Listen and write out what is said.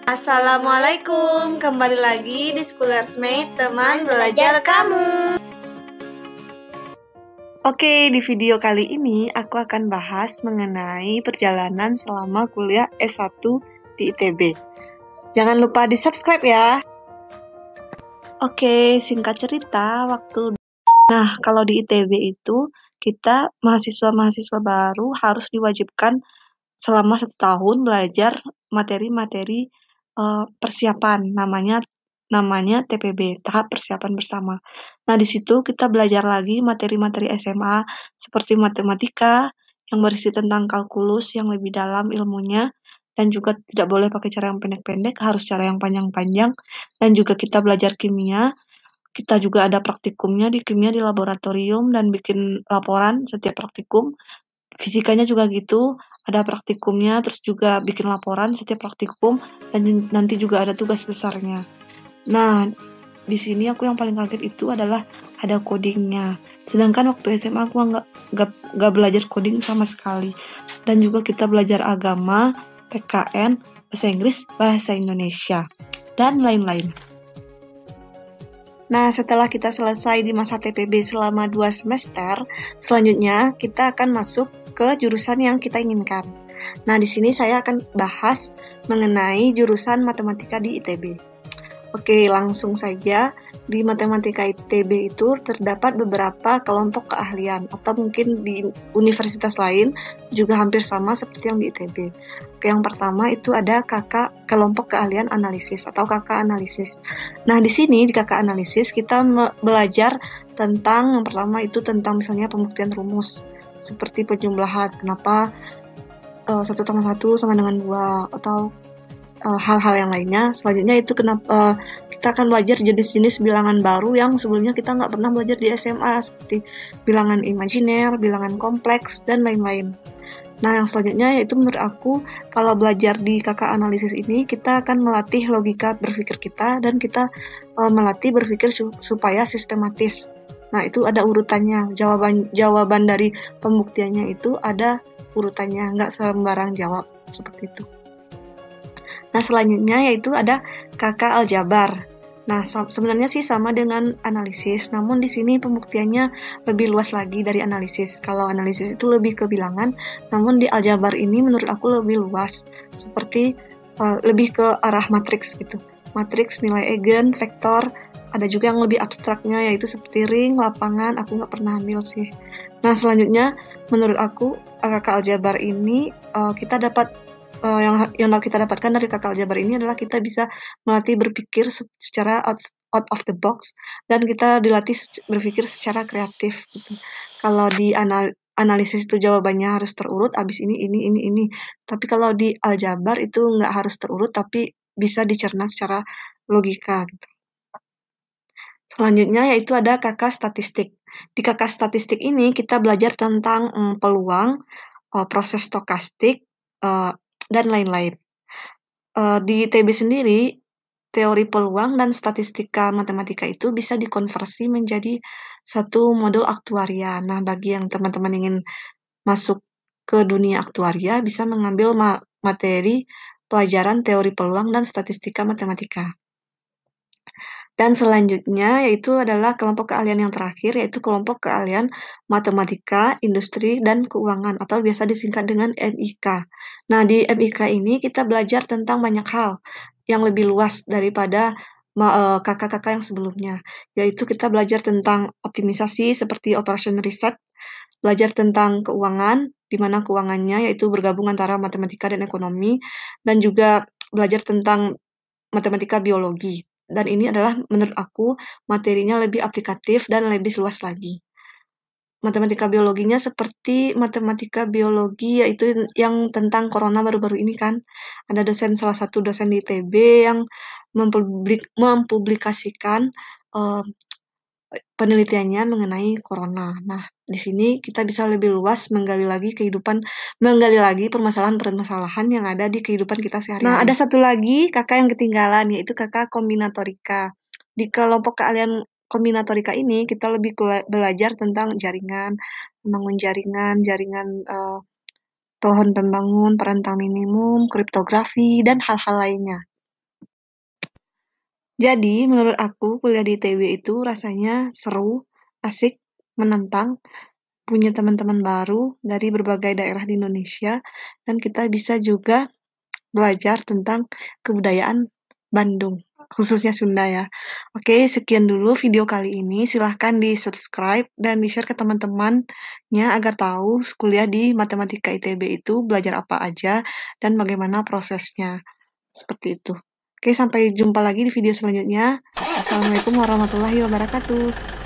Assalamualaikum, kembali lagi di Schoolersmate, teman belajar kamu. Oke, di video kali ini aku akan bahas mengenai perjalanan selama kuliah S1 di ITB. Jangan lupa di subscribe ya. Oke, singkat cerita, kalau di ITB itu kita mahasiswa-mahasiswa baru harus diwajibkan selama 1 tahun belajar materi-materi persiapan, namanya TPB, tahap persiapan bersama. Nah, di situ kita belajar lagi materi-materi SMA seperti matematika yang berisi tentang kalkulus yang lebih dalam ilmunya, dan juga tidak boleh pakai cara yang pendek-pendek, harus cara yang panjang-panjang. Dan juga kita belajar kimia. Kita juga ada praktikumnya di kimia di laboratorium dan bikin laporan setiap praktikum. Fisikanya juga gitu, ada praktikumnya, terus juga bikin laporan setiap praktikum, dan nanti juga ada tugas besarnya. Nah, di sini aku yang paling kaget itu adalah ada codingnya. Sedangkan waktu SMA aku nggak belajar coding sama sekali. Dan juga kita belajar agama, PKN, bahasa Inggris, bahasa Indonesia, dan lain-lain. Nah, setelah kita selesai di masa TPB selama 2 semester, selanjutnya kita akan masuk ke jurusan yang kita inginkan. Nah, di sini saya akan bahas mengenai jurusan matematika di ITB. Oke, langsung saja. Di matematika ITB itu terdapat beberapa kelompok keahlian, atau mungkin di universitas lain juga hampir sama seperti yang di ITB. Oke, yang pertama itu ada kelompok keahlian analisis atau KK analisis. Nah, di sini di KK analisis kita belajar tentang, yang pertama itu tentang misalnya pembuktian rumus, seperti penjumlahan, kenapa 1 tambah 1 sama dengan 2, atau hal-hal yang lainnya. Selanjutnya itu kita akan belajar jenis-jenis bilangan baru yang sebelumnya kita nggak pernah belajar di SMA, seperti bilangan imajiner, bilangan kompleks, dan lain-lain. Nah, yang selanjutnya yaitu menurut aku, kalau belajar di KK analisis ini, kita akan melatih logika berpikir kita, dan kita melatih berpikir supaya sistematis. Nah, itu ada urutannya, jawaban dari pembuktiannya itu ada urutannya, nggak sembarang jawab, seperti itu. Nah, selanjutnya yaitu ada KK aljabar. Nah, sebenarnya sih sama dengan analisis, namun di sini pembuktiannya lebih luas lagi dari analisis. Kalau analisis itu lebih ke bilangan, namun di aljabar ini menurut aku lebih luas, seperti lebih ke arah matriks gitu. Matriks, nilai eigen, vektor, ada juga yang lebih abstraknya yaitu seperti ring, lapangan, aku nggak pernah ambil sih. Nah, selanjutnya menurut aku KK aljabar ini kita dapat yang kita dapatkan dari KK aljabar ini adalah kita bisa melatih berpikir secara out of the box, dan kita dilatih berpikir secara kreatif gitu. Kalau di analisis itu jawabannya harus terurut, abis ini. Tapi kalau di aljabar itu nggak harus terurut, tapi bisa dicerna secara logika gitu. Selanjutnya yaitu ada KK statistik. Di KK statistik ini kita belajar tentang peluang, proses stokastik, dan lain-lain. Di ITB sendiri, teori peluang dan statistika matematika itu bisa dikonversi menjadi satu modul aktuaria. Nah, bagi yang teman-teman ingin masuk ke dunia aktuaria, bisa mengambil materi pelajaran teori peluang dan statistika matematika. Dan selanjutnya yaitu adalah kelompok keahlian yang terakhir, yaitu kelompok keahlian matematika, industri, dan keuangan, atau biasa disingkat dengan MIK. Nah, di MIK ini kita belajar tentang banyak hal yang lebih luas daripada kakak-kakak yang sebelumnya, yaitu kita belajar tentang optimisasi seperti operation research, belajar tentang keuangan, di mana keuangannya yaitu bergabung antara matematika dan ekonomi, dan juga belajar tentang matematika biologi. Dan ini adalah menurut aku materinya lebih aplikatif dan lebih luas lagi. Matematika biologinya seperti matematika biologi yaitu yang tentang corona baru-baru ini kan. Ada salah satu dosen di ITB yang mempublikasikan penelitiannya mengenai corona. Nah, di sini kita bisa lebih luas menggali lagi permasalahan-permasalahan yang ada di kehidupan kita sehari-hari. Nah, ada satu lagi kakak yang ketinggalan, yaitu kakak kombinatorika. Di kelompok keahlian kombinatorika ini kita lebih belajar tentang jaringan, membangun jaringan pohon pembangun, perantau minimum, kriptografi, dan hal-hal lainnya. Jadi, menurut aku kuliah di ITB itu rasanya seru, asik, menantang, punya teman-teman baru dari berbagai daerah di Indonesia, dan kita bisa juga belajar tentang kebudayaan Bandung, khususnya Sunda ya. Oke, sekian dulu video kali ini. Silahkan di-subscribe dan di-share ke teman-temannya agar tahu kuliah di Matematika ITB itu belajar apa aja dan bagaimana prosesnya. Seperti itu. Oke, sampai jumpa lagi di video selanjutnya. Assalamualaikum warahmatullahi wabarakatuh.